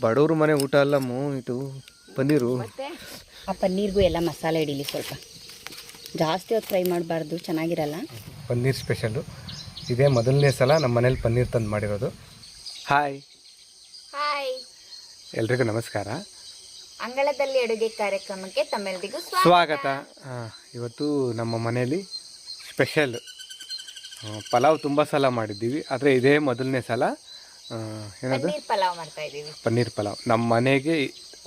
ಬಡವರು ಮನೆ ಊಟ ಅಲ್ಲಮ್ಮ ಇದು ಪನ್ನೀರು. ಮತ್ತೆ ಆ ಪನ್ನೀರ್ಗೂ ಎಲ್ಲ ಮಸಾಲೆ ಹಿಡೀಲಿ ಸ್ವಲ್ಪ, ಜಾಸ್ತಿ ಹೊತ್ತು ಫ್ರೈ ಮಾಡಬಾರ್ದು, ಚೆನ್ನಾಗಿರಲ್ಲ. ಪನ್ನೀರ್ ಸ್ಪೆಷಲ್ಲು ಇದೇ ಮೊದಲನೇ ಸಲ ನಮ್ಮ ಮನೇಲಿ ಪನ್ನೀರ್ ತಂದು ಮಾಡಿರೋದು. ಹಾಯ್ ಹಾಯ್, ಎಲ್ರಿಗೂ ನಮಸ್ಕಾರ. ಅಂಗಳದಲ್ಲಿ ಅಡುಗೆ ಕಾರ್ಯಕ್ರಮಕ್ಕೆ ತಮ್ಮೆಲ್ಲರಿಗೂ ಸ್ವಾಗತ. ಇವತ್ತು ನಮ್ಮ ಮನೆಯಲ್ಲಿ ಸ್ಪೆಷಲ್ ಪಲಾವ್ ತುಂಬ ಸಲ ಮಾಡಿದ್ದೀವಿ, ಆದರೆ ಇದೇ ಮೊದಲನೇ ಸಲ ಏನದು ಪಲಾವ್ ಮಾಡ್ತಾ ಇದ್ದೀವಿ. ಪನ್ನೀರ್ ಪಲಾವ್. ನಮ್ಮ ಮನೆಗೆ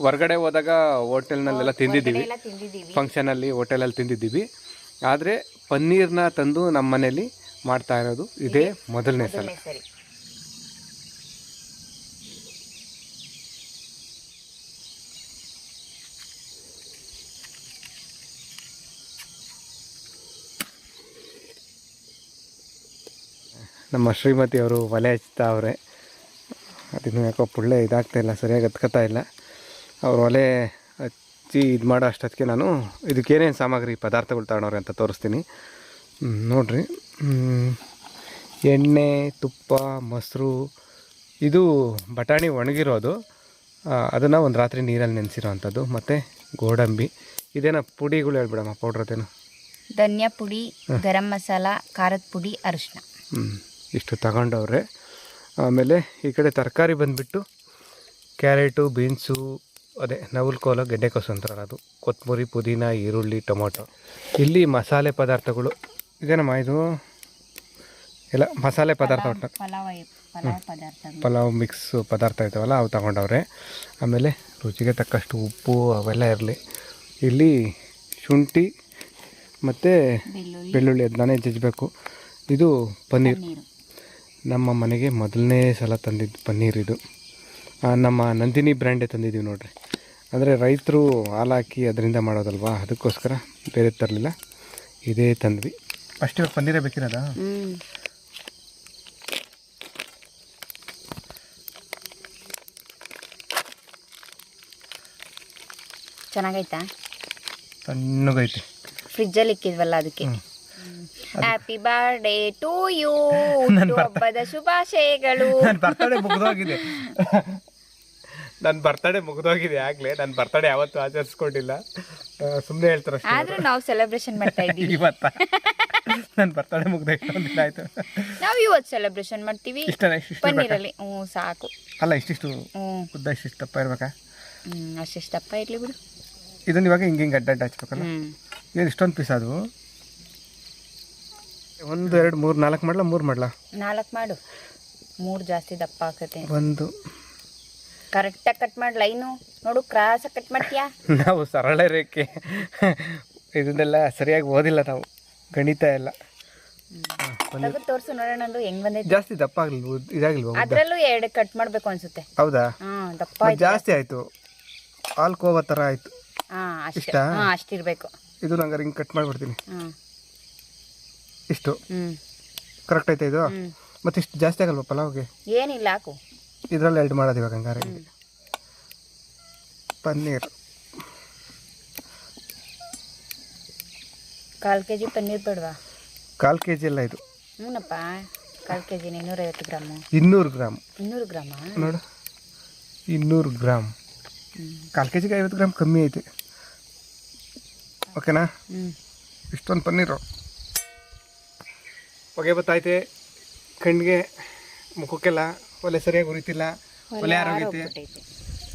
ಹೊರಗಡೆ ಹೋದಾಗ ಹೋಟೆಲ್ನಲ್ಲೆಲ್ಲ ತಿಂದಿದ್ದೀವಿ, ಫಂಕ್ಷನಲ್ಲಿ ಹೋಟೆಲಲ್ಲಿ ತಿಂದಿದ್ದೀವಿ. ಆದರೆ ಪನ್ನೀರ್ನ ತಂದು ನಮ್ಮ ಮನೇಲಿ ಮಾಡ್ತಾ ಇರೋದು ಇದೇ ಮೊದಲನೇ ಸಲ. ನಮ್ಮ ಶ್ರೀಮತಿ ಅವರು ಒಲೆ ಹಚ್ತಾ ಅವ್ರೆ, ಅದನ್ನು ಯಾಕೋ ಪುಳ್ಳೆ ಇದಾಗ್ತಾಯಿಲ್ಲ, ಸರಿಯಾಗಿ ಹತ್ಕೊತಾ ಇಲ್ಲ. ಅವ್ರು ಒಲೆ ಹಚ್ಚಿ ಇದು ಮಾಡೋ ಅಷ್ಟೊತ್ತಿಗೆ ನಾನು ಇದಕ್ಕೇನೇನು ಸಾಮಗ್ರಿ ಪದಾರ್ಥಗಳು ತಗೊಂಡವ್ರೆ ಅಂತ ತೋರಿಸ್ತೀನಿ ನೋಡಿರಿ. ಎಣ್ಣೆ, ತುಪ್ಪ, ಮೊಸರು, ಇದು ಬಟಾಣಿ ಒಣಗಿರೋದು, ಅದನ್ನು ಒಂದು ರಾತ್ರಿ ನೀರಲ್ಲಿ ನೆನೆಸಿರೋ ಅಂಥದ್ದು, ಮತ್ತು ಗೋಡಂಬಿ. ಇದೇನೋ ಪುಡಿಗಳು ಹೇಳ್ಬಿಡಮ್ಮ, ಪೌಡ್ರ್ ಅದೇನು, ಧನಿಯಾ ಪುಡಿ, ಗರಂ ಮಸಾಲ, ಖಾರದ ಪುಡಿ, ಅರಿಶಿನ. ಇಷ್ಟು ತಗೊಂಡವ್ರೆ. ಆಮೇಲೆ ಈ ಕಡೆ ತರಕಾರಿ ಬಂದುಬಿಟ್ಟು ಕ್ಯಾರೆಟು, ಬೀನ್ಸು, ಅದೇ ನವಲ್ಕೋಲ, ಗೆಡ್ಡೆಕೋಸು ಅಂತಾರಲ್ಲ ಅದು, ಕೊತ್ತಂಬರಿ, ಪುದೀನ, ಈರುಳ್ಳಿ, ಟೊಮೊಟೊ. ಇಲ್ಲಿ ಮಸಾಲೆ ಪದಾರ್ಥಗಳು ಇದೇನಮ್ಮ, ಇದು ಎಲ್ಲ ಮಸಾಲೆ ಪದಾರ್ಥ, ಒಟ್ಟು ಪಲಾವ್ ಮಿಕ್ಸ್ ಪದಾರ್ಥ ಇರ್ತಾವಲ್ಲ ಅವು ತಗೊಂಡವ್ರೆ. ಆಮೇಲೆ ರುಚಿಗೆ ತಕ್ಕಷ್ಟು ಉಪ್ಪು ಅವೆಲ್ಲ ಇರಲಿ. ಇಲ್ಲಿ ಶುಂಠಿ ಮತ್ತು ಬೆಳ್ಳುಳ್ಳಿ ಅದನ್ನೇ ಜಜ್ಜಬೇಕು. ಇದು ಪನ್ನೀರ್, ನಮ್ಮ ಮನೆಗೆ ಮೊದಲನೇ ಸಲ ತಂದಿದ್ದು ಪನ್ನೀರ್ ಇದು. ನಮ್ಮ ನಂದಿನಿ ಬ್ರ್ಯಾಂಡೇ ತಂದಿದ್ದೀವಿ ನೋಡಿರಿ. ಅಂದರೆ ರೈತರು ಹಾಲು ಹಾಕಿ ಅದರಿಂದ ಮಾಡೋದಲ್ವಾ, ಅದಕ್ಕೋಸ್ಕರ ಬೇರೆ ತರಲಿಲ್ಲ, ಇದೇ ತಂದ್ವಿ ಅಷ್ಟೇ. ಪನ್ನೀರೇ ಬೇಕಿರೋದಾ? ಚೆನ್ನಾಗೈತಾ? ಸಣ್ಣಗೈತೆ, ಫ್ರಿಜ್ಜಲ್ಲಿ ಇಕ್ಕಿದ್ವಲ್ಲ ಅದಕ್ಕೆ. ಹ್ಯಾಪಿ ಬರ್ಡೇ ಟು ಯು, ಹಬ್ಬದ ಶುಭಾಶಯಗಳು. ನನ್ನ ಬರ್ತಡೇ ಮುಗಿದೋಗಿದೆ, ನನ್ನ ಬರ್ತಡೇ ಮುಗಿದೋಗಿದೆ ಆಗಲೇ. ನನ್ನ ಬರ್ತಡೇ ಯಾವತ್ತೂ ಆಚರಿಸ್ಕೊಂಡಿಲ್ಲ, ಸುಮ್ಮನೆ ಹೇಳ್ತಾರೆ. ಆದ್ರೂ ನಾವು ಸೆಲೆಬ್ರೇಷನ್ ಮಾಡ್ತಾ ಇದ್ದೀವಿ ಇವತ್ತ. ನನ್ನ ಬರ್ತಡೇ ಮುಗ್ದ ಎಷ್ಟೊಂದು ದಿನ ಆಯ್ತು. ನಾವು ಇವತ್ತು ಸೆಲೆಬ್ರೇಷನ್ ಮಾಡ್ತೀವಿ ಪನ್ನೀರಲ್ಲಿ. ಸಾಕು. ಅಲ್ಲ ಇಷ್ಟಿಷ್ಟು ಉದ್ದ, ಇಷ್ಟಿಷ್ಟು ದಪ್ಪ ಇರ್ಬೇಕಾ? ಅಷ್ಟಿಷ್ಟು ದಪ್ಪ ಇರಲಿ ಬಿಡು. ಇದನ್ನ ಇವಾಗ ಹಿಂಗೆ ಹಿಂಗೆ ಅಡ್ಡ ಹಚ್ಬೇಕಲ್ಲ. ಏನು ಇಷ್ಟೊಂದು ಪೀಸ್ ಅದು? 1 2 3 4 ಮಾಡಲ? 3 ಮಾಡಲ? 4 ಮಾಡು, 3 ಜಾಸ್ತಿ ದಪ್ಪ ಆಗ್ತೈತೆ. ಒಂದು ಕರೆಕ್ಟಾಗಿ ಕಟ್ ಮಾಡಿ, ಲೈನು ನೋಡು, ಕ್ರಾಸಾಗಿ ಕಟ್ ಮಾಡ್ತೀಯಾ? ನಾವು ಸರಳ ರೇಖೆ ಇದನ್ನೆಲ್ಲ ಸರಿಯಾಗಿ ಓದಿಲ್ಲ ನಾವು, ಗಣಿತ ಎಲ್ಲ. ತೋರಿಸು ನೋಡೋಣ, ಹೆಂಗ್ ಬಂದೈತೆ. ಜಾಸ್ತಿ ದಪ್ಪ ಆಗಲಿಲ್ಲ, ಇದಾಗಿಲ್ವ? ಅದರಲ್ಲೂ 2 ಕಟ್ ಮಾಡಬೇಕು ಅನ್ಸುತ್ತೆ. ಹೌದಾ? ದಪ್ಪ ಜಾಸ್ತಿ ಆಯಿತು, ಹಾಲ್ಕೋವ ಥರ ಆಯಿತು. ಅಷ್ಟೇ, ಅಷ್ಟಿರಬೇಕು. ಇದು ನಂಗೆ ಹಿಂಗೆ ಕಟ್ ಮಾಡಿಬಿಡ್ತೀನಿ. ಇಷ್ಟು ಕರೆಕ್ಟ್ ಐತೆ ಇದು. ಮತ್ತೆ ಇಷ್ಟು ಜಾಸ್ತಿ ಆಗಲ್ವಾ ಪಲಾವ್ಗೆ? ಏನಿಲ್ಲ, ಹಾಕು. ಇದರಲ್ಲಿ 2 ಮಾಡೋದು ಇವಾಗ ಹಂಗಾರೆ. ಪನ್ನೀರ್ 1/4 kg ಪನ್ನೀರ್ ಬೇಡವಾ? 1/4 kg ಎಲ್ಲ ಇದು. ಹ್ಞೂನಪ್ಪ, 1/4 kg 250 ಗ್ರಾಮು. 200 ಗ್ರಾಮ್. 200 ಗ್ರಾಮ ನೋಡು, 200 ಗ್ರಾಮ್. 1/4 kg 50 ಗ್ರಾಮ್ ಕಮ್ಮಿ ಐತೆ. ಓಕೆನಾ? ಇಷ್ಟೊಂದು ಪನ್ನೀರು ಹೊಗೆ ಬತ್ತೈತೆ ಕಣ್ಣಿಗೆ, ಮುಖಕ್ಕೆಲ್ಲ. ಒಲೆ ಸರಿಯಾಗಿ ಉರಿತಿಲ್ಲ, ಒಲೆ ಆರೋಗೈತೆ.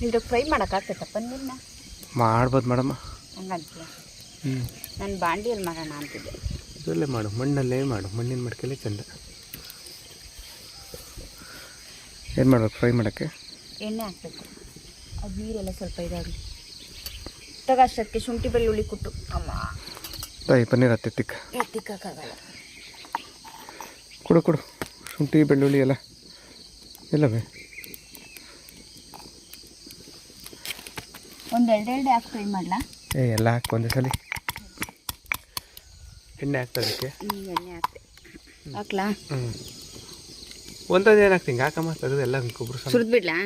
ಇದ್ರ ಫ್ರೈ ಮಾಡೋಕ್ಕಾಗ್ತೈತ ಪನ್ನೀರ್ನ? ಮಾಡ್ಬೋದು ಮೇಡಮ್ಮ. ಹಂಗಂತೀಯ? ನಾನು ಬಾಂಡಿಯಲ್ಲಿ ಮಾಡೋಣ ಅಂತಿದ್ದೆ. ಇದರಲ್ಲೇ ಮಾಡು, ಮಣ್ಣಲ್ಲೇ ಮಾಡು, ಮಣ್ಣಿನ ಮಡಿಕೆಲ್ಲೇ ಚೆಂದ. ಏನು ಮಾಡ್ಬೇಕು ಫ್ರೈ ಮಾಡೋಕ್ಕೆ? ಎಣ್ಣೆ ಹಾಕ್ಬೇಕು, ಅದು ನೀರೆಲ್ಲ ಸ್ವಲ್ಪ ಇದಾಗಲಿ. ತಗ ಅಷ್ಟಕ್ಕೆ ಶುಂಠಿ ಬೆಳ್ಳುಳ್ಳಿ ಕುಟ್ಟು. ಅಮ್ಮ ತಾಯಿ ಪನ್ನೀರ್ ಹತ್ತೆ ತಿಕ್ಕಾಗಲ್ಲ. ಕೊಡು ಕೊಡು, ಶುಂಠಿ ಬೆಳ್ಳುಳ್ಳಿ ಎಲ್ಲ ಎಲ್ಲವೇ ಒಂದು 2 ಹಾಕಿ ಫ್ರೈ ಮಾಡಲಾ? ಎಲ್ಲ ಹಾಕಿ ಒಂದೇ ಸಲ. ಎಣ್ಣೆ ಹಾಕ್ತದಕ್ಕೆ? ಎಣ್ಣೆ ಹಾಕ್ತೆ, ಹಾಕ್ಲಾ? ಒಂದೊಂದು ಏನು ಹಾಕ್ತೀನಿ, ಹಾಕಮ್ಮ, ತೆಗೆದೆಲ್ಲ ಗೊಬ್ಬರ ಸುರಿದು ಬಿಡ್ಲಾ?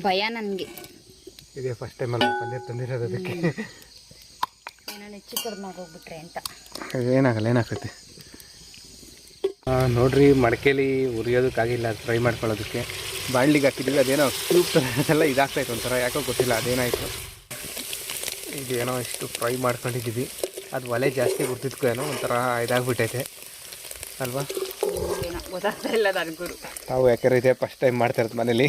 ಭಯ ನನಗೆ. ಇದೇ ಫಸ್ಟ್ ಟೈಮ್ ಅಲ್ಲ ಪನ್ನೀರ್ ತಂದಿರೋದು, ಅದಕ್ಕೆ ನಾನು ಹೆಚ್ಚು ಕಡಿಮೆ ಆಗೋಗ್ಬಿಟ್ರೆ ಅಂತ. ಏನಾಗಲ್ಲ, ಏನಾಗ್ತೈತಿ. ನೋಡ್ರಿ ಮಡಕೆಲಿ ಉರಿಯೋದಕ್ಕಾಗಿಲ್ಲ, ಫ್ರೈ ಮಾಡ್ಕೊಳ್ಳೋದಕ್ಕೆ ಬಾಣಲಿಗೆ ಹಾಕಿದ್ವಿ. ಅದೇನೋ ಕ್ಯೂಬ್ ಥರ ಇದಾಗ್ತಾಯಿತ್ತು ಒಂಥರ, ಯಾಕೋ ಗೊತ್ತಿಲ್ಲ ಅದೇನಾಯಿತು. ಇದೇನೋ ಇಷ್ಟು ಫ್ರೈ ಮಾಡ್ಕೊಂಡಿದ್ದೀವಿ, ಅದು ಒಲೆ ಜಾಸ್ತಿ ಗುರ್ತಿದ್ಕೋ ಏನೋ ಒಂಥರ ಇದಾಗ್ಬಿಟ್ಟೈತೆ ಅಲ್ವಾ. ಗೊತ್ತಾಗ್ತಾಯಿಲ್ಲ ನನಗೂ. ತಾವು ಯಾಕಂದ್ರೆ ಇದೆ ಫಸ್ಟ್ ಟೈಮ್ ಮಾಡ್ತಾ ಇರೋದು ಮನೇಲಿ.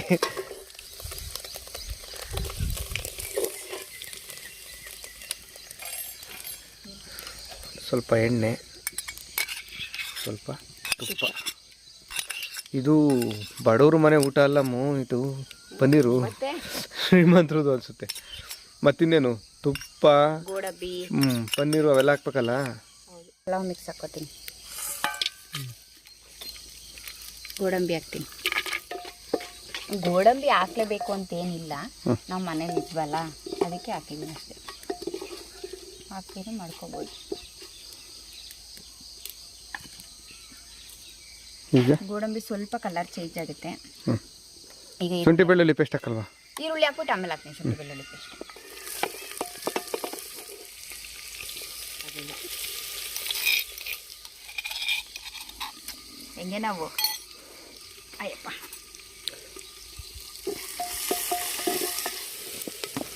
ಸ್ವಲ್ಪ ಎಣ್ಣೆ, ಸ್ವಲ್ಪ ತುಪ್ಪ. ಇದು ಬಡವರು ಮನೆ ಊಟ ಅಲ್ಲಮ್ಮು, ಇದು ಪನ್ನೀರು ಶ್ರೀಮಂತರದು ಅನಿಸುತ್ತೆ. ಮತ್ತಿನ್ನೇನು ತುಪ್ಪ, ಗೋಡಂಬಿ, ಪನ್ನೀರು ಅವೆಲ್ಲ ಹಾಕ್ಬೇಕಲ್ಲ. ಪಲಾವ್ ಮಿಕ್ಸ್ ಹಾಕ್ಕೋತೀನಿ, ಗೋಡಂಬಿ ಹಾಕ್ತೀನಿ. ಗೋಡಂಬಿ ಹಾಕ್ಲೇಬೇಕು ಅಂತೇನಿಲ್ಲ, ನಾವು ಮನೇಲಿ ಇದ್ವಲ್ಲ ಅದಕ್ಕೆ ಹಾಕಿದ್ದೀನಿ ಅಷ್ಟೇ. ಹಾಕಿದ್ರೆ ಮಾಡ್ಕೋಬೋದು. ಈಗ ಗೋಡಂಬಿ ಸ್ವಲ್ಪ ಕಲರ್ ಚೇಂಜ್ ಆಗುತ್ತೆ. ಈಗ ಶುಂಠಿ ಬೆಳ್ಳುಳ್ಳಿ ಪೇಸ್ಟ್ ಹಾಕಲ್ವಾ? ಈರುಳ್ಳಿ ಹಾಕ್ಬಿಟ್ಟು ಆಮೇಲೆ ಹಾಕ್ತೀನಿ ಶುಂಠಿ ಬೆಳ್ಳುಳ್ಳಿ ಪೇಸ್ಟ್. ಹೆಂಗೆ ನಾವು ಅಯ್ಯಪ್ಪ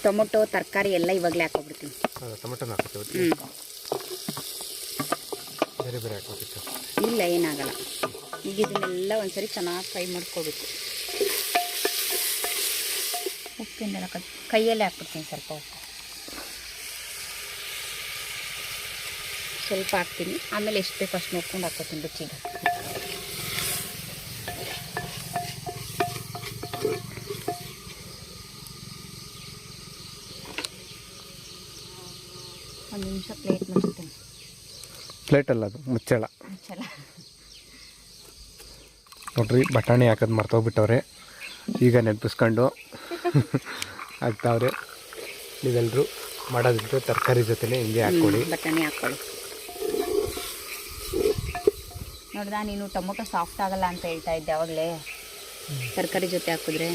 ಟೊಮೊಟೊ ತರಕಾರಿ ಎಲ್ಲ ಇವಾಗಲೇ ಹಾಕೋಬಿಡ್ತೀನಿ. ಟೊಮೆಟೊನ ಹಾಕ್ತೀವಿ, ಬೇರೆ ಬೇರೆ ಹಾಕೋತಿತ್ತು. ಇಲ್ಲ, ಏನಾಗಲ್ಲ. ಈಗ ಇದನ್ನೆಲ್ಲ ಒಂದ್ಸರಿ ಚೆನ್ನಾಗಿ ಫ್ರೈ ಮಾಡ್ಕೋಬೇಕು. ಉಪ್ಪಿಂದೆಲ್ಲ ಕೈಯಲ್ಲೇ ಹಾಕ್ಬಿಡ್ತೀನಿ. ಸ್ವಲ್ಪ ಉಪ್ಪು ಸ್ವಲ್ಪ ಹಾಕ್ತೀನಿ, ಆಮೇಲೆ ಎಷ್ಟು ಬೇಕು ಅಷ್ಟು ನೋಡ್ಕೊಂಡು ಹಾಕ್ಕೊತೀನಿ ರುಚಿಗೆ. ಒಂದು ನಿಮಿಷ ಪ್ಲೇಟ್ ಮುಚ್ತೀನಿ. ಪ್ಲೇಟಲ್ಲ, ಅದು ಮುಚ್ಚಳ. ಮುಚ್ಚಳ. ನೋಡ್ರಿ ಬಟಾಣಿ ಹಾಕೋದು ಮರ್ತೋಗ್ಬಿಟ್ಟವ್ರೆ, ಈಗ ನೆನಪಿಸ್ಕೊಂಡು ಹಾಕ್ತಾವ್ರೆ. ನೀವೆಲ್ಲರೂ ಮಾಡೋದಿದ್ರೆ ತರಕಾರಿ ಜೊತೆನೇ ಹಿಂಗೆ ಹಾಕ್ಕೊಳ್ಳಿ. ಬಟಾಣಿ ಹಾಕ್ಕೊಳ್ಳಿ. ನೋಡ್ದಾ, ನೀನು ಟೊಮೊಟೊ ಸಾಫ್ಟ್ ಆಗಲ್ಲ ಅಂತ ಹೇಳ್ತಾ ಇದ್ದೆ ಆವಾಗಲೇ, ತರಕಾರಿ ಜೊತೆ ಹಾಕಿದ್ರೆ.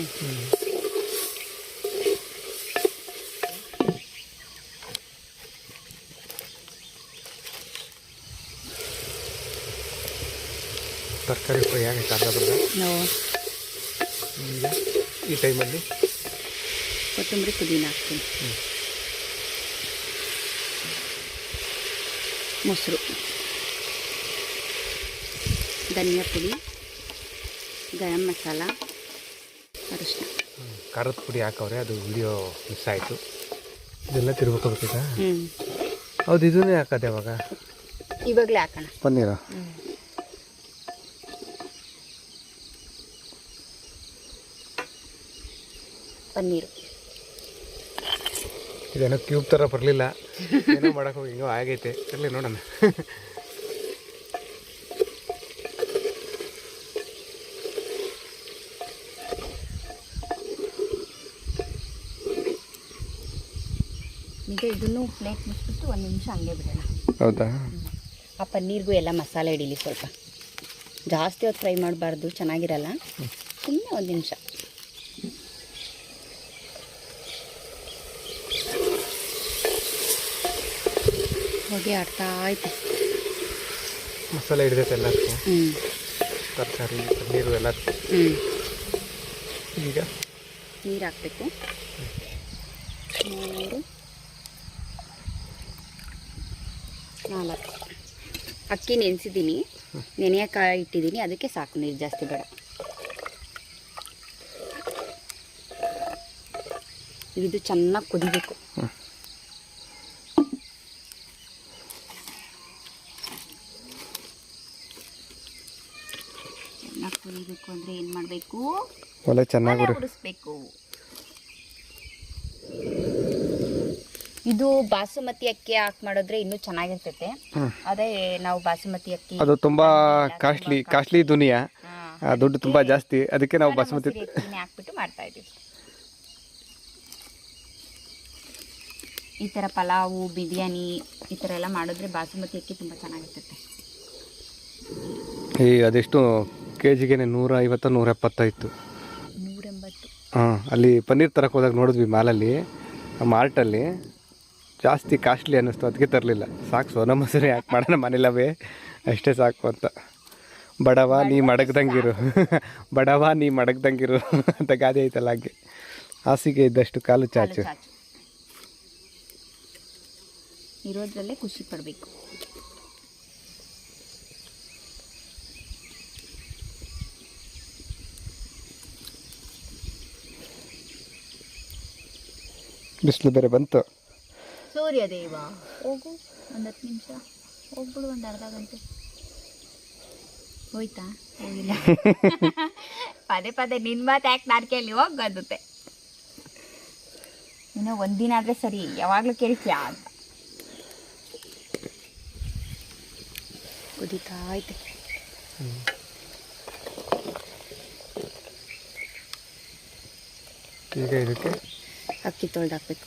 ತರಕಾರಿ ಫ್ರೈ ಆಗೈತೆ ಅರ್ಧ ಬರ್ಧ. ಈಗ ಈ ಟೈಮಲ್ಲಿ ಕೊತ್ತಂಬರಿ ಪುದೀನ ಹಾಕ್ತೀನಿ, ಮೊಸರು, ಧನಿಯಾ ಪುಡಿ, ಗರಂ ಮಸಾಲ, ಅರಿಶಿನ. ಖಾರದ ಪುಡಿ ಹಾಕವ್ರೆ, ಅದು ವಿಡಿಯೋ ಮಿಸ್ ಆಯಿತು. ಇದೆಲ್ಲ ತಿರ್ಬೇಕೋಗ್ತದ. ಹೌದು, ಇದನ್ನೇ ಹಾಕೋದು ಯಾವಾಗ? ಇವಾಗಲೇ ಹಾಕೋಣ ಪನ್ನೀರ. ಪನ್ನೀರು ಇದೇನೋ ಕ್ಯೂಬ್ ಥರ ಬರಲಿಲ್ಲ, ಏನೋ ಮಾಡೋಕೆ ಹೋಗಿ ಹಿಂಗೋ ಆಗೈತೆ. ಇರಲಿ ನೋಡೋಣ. ಈಗ ಇದನ್ನು ಪ್ಲೇಟ್ ಮುಚ್ಚಿಬಿಟ್ಟು ಒಂದು ನಿಮಿಷ ಹಂಗೆ ಬಿಡೋಣ. ಹೌದಾ? ಆ ಪನ್ನೀರ್ಗೂ ಎಲ್ಲ ಮಸಾಲೆ ಹಿಡೀಲಿ. ಸ್ವಲ್ಪ ಜಾಸ್ತಿ ಹೊತ್ತು ಫ್ರೈ ಮಾಡಬಾರ್ದು, ಚೆನ್ನಾಗಿರಲ್ಲ. ಸುಮ್ಮನೆ ಒಂದು ನಿಮಿಷ. ಹೊಗೆ ಆಡ್ತಾ ಆಯ್ತು. ಮಸಾಲೆ ಹಿಡಿದೈತೆ ಎಲ್ಲದಕ್ಕೂ, ತರಕಾರಿ, ಪನ್ನೀರು ಎಲ್ಲ. ಈಗ ನೀರು ಹಾಕಬೇಕು. 3 4 ಅಕ್ಕಿ ನೆನೆಸಿದ್ದೀನಿ, ನೆನೆಯೋಕೆ ಇಟ್ಟಿದ್ದೀನಿ, ಅದಕ್ಕೆ ಸಾಕು, ನೀರು ಜಾಸ್ತಿ ಬೇಡ. ಇದು ಚೆನ್ನಾಗಿ ಕುದಿಬೇಕು. ಚೆನ್ನಾಗಿ ಕುದಿಬೇಕು ಅಂದರೆ ಏನು ಮಾಡಬೇಕು? ಒಲೆ ಚೆನ್ನಾಗಿ ಉರಿಸ್ಬೇಕು. ಇದು ಬಾಸುಮತಿ ಅಕ್ಕಿ ಹಾಕಿ ಮಾಡಿದ್ರೆ ಇನ್ನೂ ಚೆನ್ನಾಗಿರ್ತೈತೆ. ಅದೇ ನಾವು ಬಾಸುಮತಿ ಅಕ್ಕಿ, ಅದು ತುಂಬಾ ಕಾಸ್ಟ್ಲಿ ದುನಿಯಾ, ದುಡ್ಡು ತುಂಬಾ ಜಾಸ್ತಿ. ಅದಕ್ಕೆ ನಾವು ಬಾಸುಮತಿ ಅಕ್ಕಿನೇ ಹಾಕ್ಬಿಟ್ಟು ಮಾಡ್ತಾ ಇದ್ದೀವಿ. ಈ ಥರ ಪಲಾವು, ಬಿರಿಯಾನಿ ಈ ಥರ ಎಲ್ಲ ಮಾಡಿದ್ರೆ ಬಾಸುಮತಿ ಅಕ್ಕಿ ತುಂಬ ಚೆನ್ನಾಗಿರ್ತೈತೆ. ಅದೆಷ್ಟು KGಗೆ 150 170 ಇತ್ತು. 180. ಹಾಂ, ಅಲ್ಲಿ ಪನ್ನೀರ್ ತರಕ್ಕೆ ಹೋದಾಗ ನೋಡಿದ್ವಿ ಮಾಲಲ್ಲಿ, ಮಾರ್ಟಲ್ಲಿ. ಜಾಸ್ತಿ ಕಾಸ್ಟ್ಲಿ ಅನ್ನಿಸ್ತು, ಅದಕ್ಕೆ ತರಲಿಲ್ಲ. ಸಾಕು, ಸೋನಾ ಮಸೂರಿ ಯಾಕೆ ಮಾಡೋಣ ಮನೇಲವೇ, ಅಷ್ಟೇ ಸಾಕು ಅಂತ. ಬಡವ ನೀ ಮಡಗ್ದಂಗಿರು ಬಡವ ನೀ ಮಡಗ್ದಂಗಿರು ಅಂತ ಗಾದೆ ಐತಲ್ಲ ಹಾಗೆ. ಹಾಸಿಗೆ ಇದ್ದಷ್ಟು ಕಾಲು ಚಾಚು. ಇರೋದ್ರಲ್ಲೇ ಖುಷಿ ಪಡಬೇಕು. ಬಿಸಿಲು ಬೇರೆ ಬಂತು. ಸೂರ್ಯದೇವ ಹೋಗು, ಒಂದು 10 ನಿಮಿಷ ಹೋಗ್ಬಿಡು, ಒಂದು ಅರ್ಧ ಗಂಟೆ. ಹೋಯ್ತಾ? ಹೋಗಿಲ್ಲ. ಪದೇ ಪದೇ ನಿನ್ನ ಮಾತು ಯಾಕೆ ನಾನು ಕೇಳಿ ಹೋಗುತ್ತೆ. ಇನ್ನೂ ಒಂದಿನ ಆದರೆ ಸರಿ, ಯಾವಾಗಲೂ ಕೇಳ್ತೀಯಾ ಅಂತ. ಕುದೀತಾ ಐತೆ. ಈಗ ಇದಕ್ಕೆ ಅಕ್ಕಿ ತೊಳೆದಾಕ್ಬೇಕು.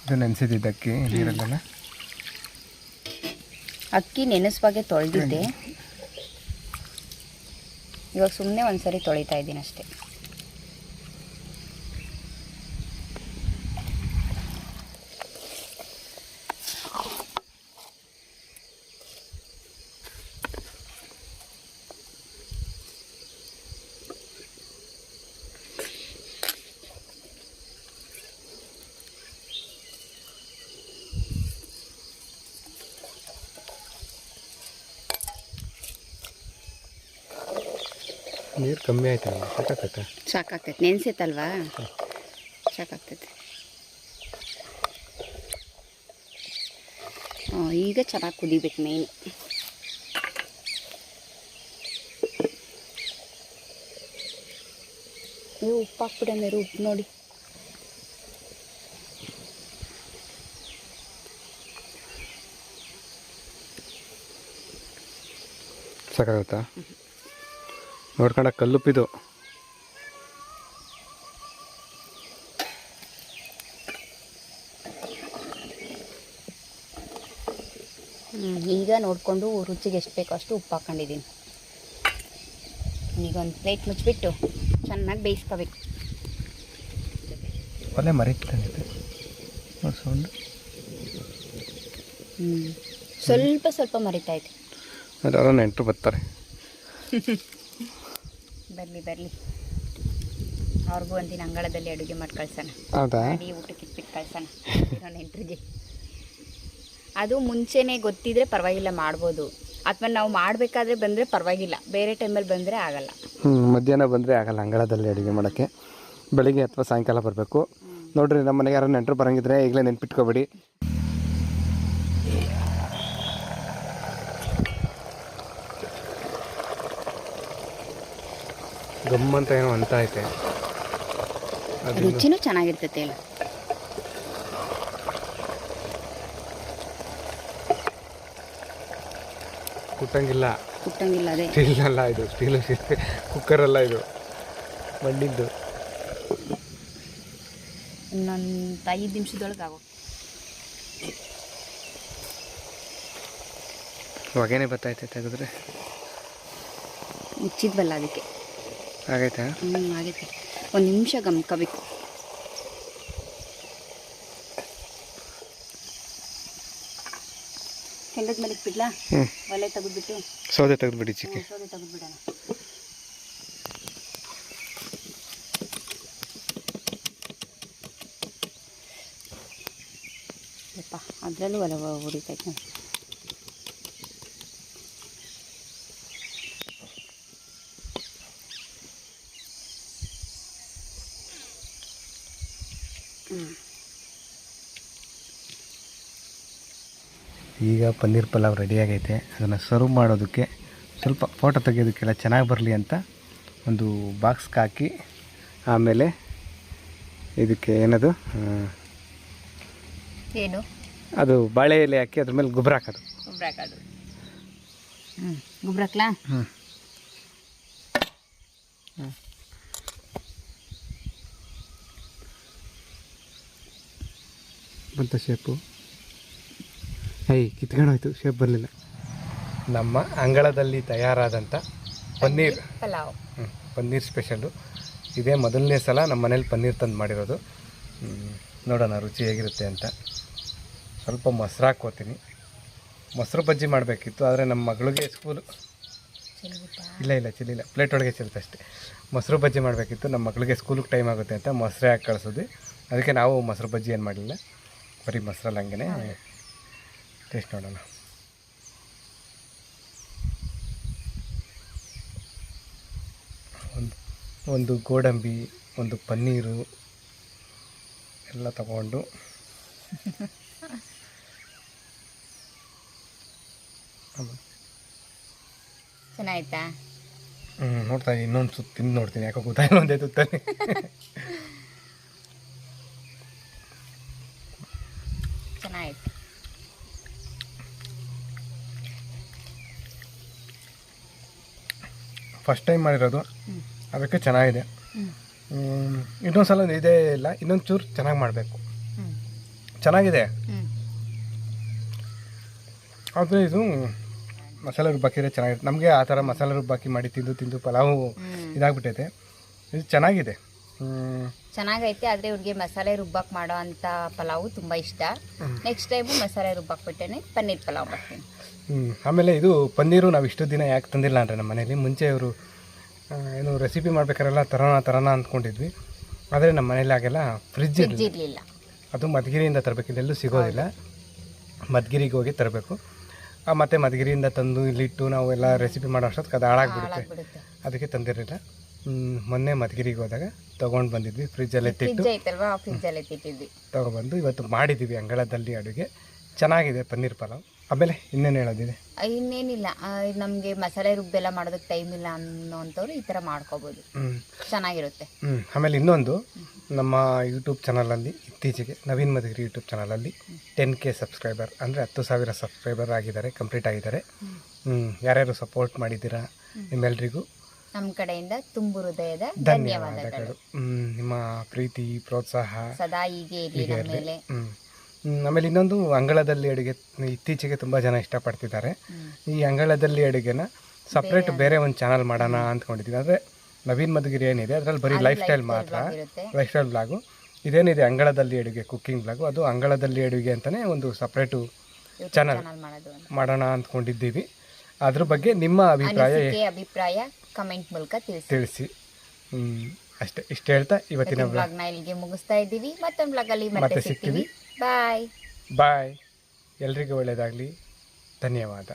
ಇದು ನೆನೆಸಿದ್ದ ಅಕ್ಕಿ ನೀರಲ್ಲೆಲ್ಲ. ಅಕ್ಕಿ ನೆನೆಸುವಾಗೆ ತೊಳೆದಿದ್ದೆ, ಇವಾಗ ಸುಮ್ಮನೆ ಒಂದ್ಸರಿ ತೊಳಿತಾ ಇದ್ದೀನಿ ಅಷ್ಟೇ. ನೀರು ಕಮ್ಮಿ ಆಯ್ತಲ್ಲ, ಸಾಕಾಗ್ತೈತೆ. ಸಾಕಾಗ್ತೈತೆ, ನೆನೆಸೈತಲ್ವಾ, ಸಾಕಾಗ್ತೈತೆ. ಈಗ ಚೆನ್ನಾಗಿ ಕುದಿಬೇಕು ಮೇಯ್ನು. ನೀವು ಉಪ್ಪು ಹಾಕ್ಬಿಡ ಮೇರು, ಉಪ್ಪು ನೋಡಿ. ಸಾಕಾಗುತ್ತಾ? ನೋಡ್ಕೊಂಡ ಕಲ್ಲುಪ್ಪಿದು. ಈಗ ನೋಡಿಕೊಂಡು ರುಚಿಗೆ ಎಷ್ಟು ಬೇಕೋ ಅಷ್ಟು ಉಪ್ಪು ಹಾಕ್ಕೊಂಡಿದ್ದೀನಿ. ಈಗ ಒಂದು ಪ್ಲೇಟ್ ಮುಚ್ಚಿಬಿಟ್ಟು ಚೆನ್ನಾಗಿ ಬೇಯಿಸ್ಕೋಬೇಕು. ಒಲೆ ಮರಿತಂತೆ ಸೌಂಡು. ಸ್ವಲ್ಪ ಸ್ವಲ್ಪ ಮರಿತಾಯಿದೆ. ಯಾರೋ ನೆಂಟರು ಬರ್ತಾರೆ. ಬರಲಿ ಬರಲಿ, ಅವ್ರಿಗೂ ಒಂದಿನ ಅಂಗಳದಲ್ಲಿ ಅಡುಗೆ ಮಾಡಿ ಕಳ್ಸೋಣ. ಹೌದಾ? ಅಡಿ ಊಟಕ್ಕೆ ಇಟ್ಬಿಟ್ಟು ಕಳ್ಸೋಣ ನೆಂಟರಿಗೆ. ಅದು ಮುಂಚೆನೇ ಗೊತ್ತಿದ್ರೆ ಪರವಾಗಿಲ್ಲ, ಮಾಡ್ಬೋದು. ಅಥವಾ ನಾವು ಮಾಡಬೇಕಾದ್ರೆ ಬಂದರೆ ಪರವಾಗಿಲ್ಲ, ಬೇರೆ ಟೈಮಲ್ಲಿ ಬಂದರೆ ಆಗಲ್ಲ. ಮಧ್ಯಾಹ್ನ ಬಂದರೆ ಆಗಲ್ಲ ಅಂಗಳದಲ್ಲಿ ಅಡುಗೆ ಮಾಡೋಕ್ಕೆ. ಬೆಳಿಗ್ಗೆ ಅಥವಾ ಸಾಯಂಕಾಲ ಬರಬೇಕು. ನೋಡಿರಿ, ನಮ್ಮ ಮನೆಗೆ ಯಾರು ನೆಂಟರು ಬರೋಂಗಿದ್ರೆ ಈಗಲೇ ನೆನ್ಪಿಟ್ಕೊಬೇಡಿ. ಗಮ್ಮಂತ ಏನೋ ಅಂತ ಐತೆ, ರುಚಿನೂ ಚೆನ್ನಾಗಿರ್ತೈತೆ ಅಲ್ಲ. ಕುಟ್ಟಂಗಿಲ್ಲ ಅದೇ ಸ್ಟೀಲ್ ಅಲ್ಲ ಇದು, ಸ್ಟೀಲು ಕುಕ್ಕರ್ ಅಲ್ಲ ಇದು, ಮಣ್ಣಿಂದು. ಇನ್ನೊಂದು 5 ನಿಮಿಷದೊಳಗೆ ಆಗೋ ಹೊಗೆನೇ ಬತ್ತೈತೆ. ತೆಗೆದ್ರೆ ಮುಚ್ಚಿದ್ವಲ್ಲ ಅದಕ್ಕೆ ಆಗೈತಾ? ಆಗೈತೆ. 1 ನಿಮಿಷ ಗಮ್ಕೋಬೇಕು. ಕೆಂಡದ ಮೇಲೆ ಇಟ್ಬಿಡ್ಲಾ? ಒಲೆ ತೆಗೆದ್ಬಿಟ್ಟು ಸೌದೆ ತೆಗೆದ್ಬಿಡಿ, ಚಿಕ್ಕಿ ಸೌದೆ ತೆಗೆದ್ಬಿಡೋಣ. ಯಪ್ಪ, ಅದರಲ್ಲೂ ಒಲೆ ಹೊಡಿತೈತೆ. ಈಗ ಪನ್ನೀರ್ ಪಲಾವ್ ರೆಡಿಯಾಗೈತೆ. ಅದನ್ನು ಸರ್ವ್ ಮಾಡೋದಕ್ಕೆ, ಸ್ವಲ್ಪ ಫೋಟೋ ತೆಗೆಯೋದಕ್ಕೆಲ್ಲ ಚೆನ್ನಾಗಿ ಬರಲಿ ಅಂತ ಒಂದು ಬಾಕ್ಸ್ಗೆ ಹಾಕಿ, ಆಮೇಲೆ ಇದಕ್ಕೆ ಏನದು ಏನು ಅದು ಬಾಳೆ ಎಲೆ ಹಾಕಿ ಅದ್ರ ಮೇಲೆ ಗೊಬ್ಬರ ಹಾಕೋದು. ಗೊಬ್ಬರ ಹಾಕ್ಲಾ? ಬಂತ ಶೇಪು? ಕಿತ್ಕೊಂಡೋಯ್ತು, ಶೇಪ್ ಬರಲಿಲ್ಲ. ನಮ್ಮ ಅಂಗಳದಲ್ಲಿ ತಯಾರಾದಂಥ ಪನ್ನೀರ್ ಪಲಾವ್. ಪನ್ನೀರ್ ಸ್ಪೆಷಲ್ಲು. ಇದೇ ಮೊದಲನೇ ಸಲ ನಮ್ಮ ಮನೇಲಿ ಪನ್ನೀರ್ ತಂದು ಮಾಡಿರೋದು. ನೋಡೋಣ ರುಚಿ ಹೇಗಿರುತ್ತೆ ಅಂತ. ಸ್ವಲ್ಪ ಮೊಸರು ಹಾಕ್ಕೋತೀನಿ. ಮೊಸರು ಬಜ್ಜಿ ಮಾಡಬೇಕಿತ್ತು, ಆದರೆ ನಮ್ಮ ಮಗಳಿಗೆ ಸ್ಕೂಲು ಇಲ್ಲ ಚೆಲ್ಲಿಲ್ಲ, ಪ್ಲೇಟ್ ಒಳಗೆ ಚೆಲ್ತೆ ಅಷ್ಟೇ. ಮೊಸರು ಬಜ್ಜಿ ಮಾಡಬೇಕಿತ್ತು, ನಮ್ಮ ಮಗಳಿಗೆ ಸ್ಕೂಲಿಗೆ ಟೈಮ್ ಆಗುತ್ತೆ ಅಂತ ಮೊಸರೇ ಹಾಕಿ ಕಳಿಸೋದು. ಅದಕ್ಕೆ ನಾವು ಮೊಸರು ಬಜ್ಜಿ ಏನು ಮಾಡಲಿಲ್ಲ, ಬರೀ ಮೊಸರಲ್ಲಿ ಹಂಗೆ ಟೇಸ್ಟ್ ನೋಡೋಣ. ಒಂದು ಗೋಡಂಬಿ, ಒಂದು ಪನ್ನೀರು ಎಲ್ಲ ತಗೊಂಡು ಚೆನ್ನಾಯ್ತಾ? ನೋಡ್ತಾ ಇನ್ನೊಂದು ಸುತ್ತು ತಿಂದು ನೋಡ್ತೀನಿ, ಯಾಕೋ ಗೊತ್ತಾಯಿಲ್ಲ ಒಂದೇ ತುತ್ತಲ್ಲಿ. ಚೆನ್ನಾಯ್ತು. ಫಸ್ಟ್ ಟೈಮ್ ಮಾಡಿರೋದು, ಅದಕ್ಕೆ ಚೆನ್ನಾಗಿದೆ. ಇನ್ನೊಂದು ಸಲ ಇದೇ ಇಲ್ಲ, ಇನ್ನೊಂದು ಚೂರು ಚೆನ್ನಾಗಿ ಮಾಡಬೇಕು. ಚೆನ್ನಾಗಿದೆ, ಆದರೆ ಇದು ಮಸಾಲೆ ರುಬ್ಬಾಕಿದ್ರೆ ಚೆನ್ನಾಗಿದೆ. ನಮಗೆ ಆ ಥರ ಮಸಾಲೆ ರುಬ್ಬಾಕಿ ಮಾಡಿ ತಿಂದು ಪಲಾವು ಇದಾಗ್ಬಿಟ್ಟೈತೆ. ಇದು ಚೆನ್ನಾಗಿದೆ, ಚೆನ್ನಾಗೈತೆ. ಆದರೆ ಇವ್ರಿಗೆ ಮಸಾಲೆ ರುಬ್ಬಾಕ್ ಮಾಡೋ ಅಂಥ ಪಲಾವು ತುಂಬ ಇಷ್ಟ. ನೆಕ್ಸ್ಟ್ ಟೈಮು ಮಸಾಲೆ ರುಬ್ಬಾಕ್ಬಿಟ್ಟೆ ಪನ್ನೀರ್ ಪಲಾವ್ ಮಾಡ್ತೀನಿ. ಆಮೇಲೆ ಇದು ಪನ್ನೀರು ನಾವು ಇಷ್ಟು ದಿನ ಯಾಕೆ ತಂದಿಲ್ಲ ಅಂದರೆ, ನಮ್ಮ ಮನೇಲಿ ಮುಂಚೆ ಅವರು ಏನು ರೆಸಿಪಿ ಮಾಡ್ಬೇಕಾರೆಲ್ಲ ತರೋಣ ಅಂದ್ಕೊಂಡಿದ್ವಿ. ಆದರೆ ನಮ್ಮ ಮನೇಲಿ ಆಗೆಲ್ಲ ಫ್ರಿಜ್ ಇರಲಿಲ್ಲ. ಅದು ಮಧುಗಿರಿಯಿಂದ ತರಬೇಕು, ಇಲ್ಲೆಲ್ಲೂ ಸಿಗೋದಿಲ್ಲ. ಮಧುಗಿರಿಗೆ ಹೋಗಿ ತರಬೇಕು. ಮತ್ತು ಮಧುಗಿರಿಯಿಂದ ತಂದು ಇಲ್ಲಿಟ್ಟು ನಾವು ಎಲ್ಲ ರೆಸಿಪಿ ಮಾಡೋ ಅಷ್ಟೊತ್ತಿಗೆ ಅದು ಹಾಳಾಗ್ಬಿಡುತ್ತೆ. ಅದಕ್ಕೆ ತಂದಿರಲಿಲ್ಲ. ಮೊನ್ನೆ ಮಧುಗಿರಿಗೆ ಹೋದಾಗ ತೊಗೊಂಡು ಬಂದಿದ್ವಿ, ಫ್ರಿಜ್ಜಲ್ಲಿ ಎತ್ತಿಟ್ಟು ತೊಗೊಬಂದು ಇವತ್ತು ಮಾಡಿದ್ದೀವಿ ಅಂಗಳದಲ್ಲಿ ಅಡುಗೆ. ಚೆನ್ನಾಗಿದೆ ಪನ್ನೀರ್ ಪಲಾವ್. ಆಮೇಲೆ ಇನ್ನೇನು ಹೇಳೋದಿದೆ? ಇನ್ನೇನಿಲ್ಲ, ನಮಗೆ ಮಸಾಲೆ ರುಬ್ಬೆಲ್ಲ ಮಾಡೋದಕ್ಕೆ ಟೈಮ್ ಇಲ್ಲ ಅನ್ನೋಂಥವ್ರು ಈ ಥರ ಮಾಡ್ಕೋಬೋದು, ಚೆನ್ನಾಗಿರುತ್ತೆ. ಆಮೇಲೆ ಇನ್ನೊಂದು, ನಮ್ಮ ಯೂಟ್ಯೂಬ್ ಚಾನಲಲ್ಲಿ ಇತ್ತೀಚೆಗೆ ನವೀನ್ ಮಧುಗಿರಿ ಯೂಟ್ಯೂಬ್ ಚಾನಲಲ್ಲಿ 10K ಸಬ್ಸ್ಕ್ರೈಬರ್ ಅಂದರೆ 10,000 ಸಬ್ಸ್ಕ್ರೈಬರ್ ಆಗಿದ್ದಾರೆ, ಕಂಪ್ಲೀಟ್ ಆಗಿದ್ದಾರೆ. ಯಾರ್ಯಾರು ಸಪೋರ್ಟ್ ಮಾಡಿದ್ದೀರಾ ನಿಮ್ಮೆಲ್ರಿಗೂ ನಮ್ಮ ಕಡೆಯಿಂದ ತುಂಬು ಹೃದಯದ ಧನ್ಯವಾದಗಳು. ನಿಮ್ಮ ಪ್ರೀತಿ ಪ್ರೋತ್ಸಾಹ ಸದಾ ಹೀಗೆ ಇರಲಿ ನಮ್ಮ ಮೇಲೆ. ಆಮೇಲೆ ಇನ್ನೊಂದು, ಅಂಗಳದಲ್ಲಿ ಅಡುಗೆ ಇತ್ತೀಚೆಗೆ ತುಂಬ ಜನ ಇಷ್ಟಪಡ್ತಿದ್ದಾರೆ. ಈ ಅಂಗಳದಲ್ಲಿ ಅಡುಗೆನ ಸಪ್ರೇಟ್ ಬೇರೆ ಒಂದು ಚಾನಲ್ ಮಾಡೋಣ ಅಂದ್ಕೊಂಡಿದ್ದೀನಿ. ಅಂದರೆ ನವೀನ್ ಮಧುಗಿರಿ ಏನಿದೆ ಅದರಲ್ಲಿ ಬರೀ ಲೈಫ್ ಸ್ಟೈಲ್ ಮಾತ್ರ, ಲೈಫ್ ಸ್ಟೈಲ್ ಬ್ಲಾಗು. ಇದೇನಿದೆ ಅಂಗಳದಲ್ಲಿ ಅಡುಗೆ ಕುಕ್ಕಿಂಗ್ ಬ್ಲಾಗು, ಅದು ಅಂಗಳದಲ್ಲಿ ಅಡುಗೆ ಅಂತಲೇ ಒಂದು ಸಪ್ರೇಟು ಚಾನಲ್ ಮಾಡೋಣ ಅಂದ್ಕೊಂಡಿದ್ದೀವಿ. ಅದ್ರ ಬಗ್ಗೆ ನಿಮ್ಮ ಅಭಿಪ್ರಾಯ ಕಮೆಂಟ್ ಮೂಲಕ ತಿಳಿಸಿ. ಅಷ್ಟೇ, ಇಷ್ಟು ಹೇಳ್ತಾ ಇವತ್ತಿನ ಬ್ಲಾಗ್ನ ಇಲ್ಲಿಗೆ ಮುಗಿಸ್ತಾ ಇದ್ದೀವಿ. ಮತ್ತೊಂದು ಬ್ಲಾಗಲ್ಲಿ ಮತ್ತೆ ಸಿಗ್ತೀವಿ. ಬಾಯ್. ಎಲ್ರಿಗೂ ಒಳ್ಳೆಯದಾಗಲಿ. ಧನ್ಯವಾದ.